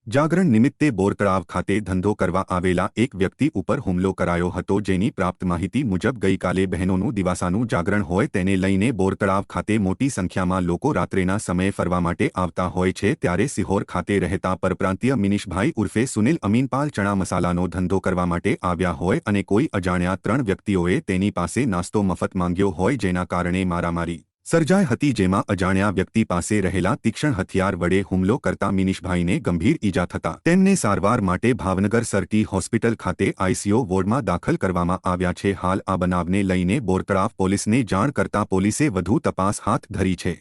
જાગરણ નિમિત્તે બોરતળાવ ખાતે ધંધો કરવા આવેલા એક વ્યક્તિ ઉપર હુમલો કરાયો હતો, જેની પ્રાપ્ત માહિતી મુજબ ગઈકાલે બહેનોનું દિવાસાનું જાગરણ હોય તેને લઈને બોરતળાવ ખાતે મોટી સંખ્યામાં લોકો રાત્રેના સમયે ફરવા માટે આવતા હોય છે, ત્યારે સિહોર ખાતે રહેતા પરપ્રાંતીય મિનિશભાઈ ઉર્ફે સુનિલ અમીનપાલ ચણા મસાલાનો ધંધો કરવા માટે આવ્યા હોય અને કોઈ અજાણ્યા 3 વ્યક્તિઓએ તેની પાસે નાસ્તો મફત માંગ્યો હોય, જેના કારણે મારામારી સર્જાઈ હતી, જેમાં અજાણ્યા વ્યક્તિ પાસે રહેલા તીક્ષ્ણ હથિયાર વડે હુમલો કરતા મિનિશભાઈને ગંભીર ઈજા થતા તેમને સારવાર માટે ભાવનગર સરટી હોસ્પિટલ ખાતે આઈસીયુ વોર્ડમાં દાખલ કરવામાં આવ્યા છે। હાલ આ બનાવને લઈને બોરતળાવ પોલીસને જાણ કરતા પોલીસે વધુ તપાસ હાથ ધરી છે।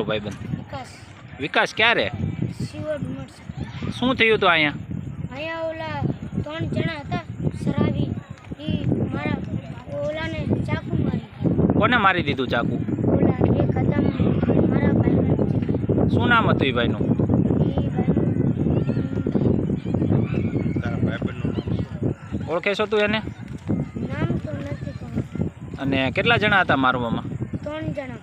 ભાઈબંધ વિકાસ વિકાસ ક્યારે શિવડ મળશે। શું થયું તો અહીંયા અહીંયા ઓલા 3 જણા હતા શરાબી, ઈ મારા ઓલાને ચાકુ મારી ગયા। કોને મારી દીધું ચાકુ? ઓલા એક હતા મારા ભાઈ। શું નામ હતું એ ભાઈનું? ઓળખે છો તું એને? નામ તો નથી ખબર। અને કેટલા જણા હતા મારવામાં? 3 જણા।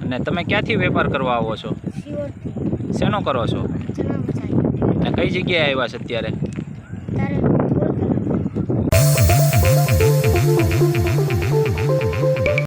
અને તમે ક્યાંથી વેપાર કરવા આવો છો? શિવડથી શેનો કરો છો? ચણા મસાલા। અને કઈ જગ્યાએ આવ્યા છે અત્યારે?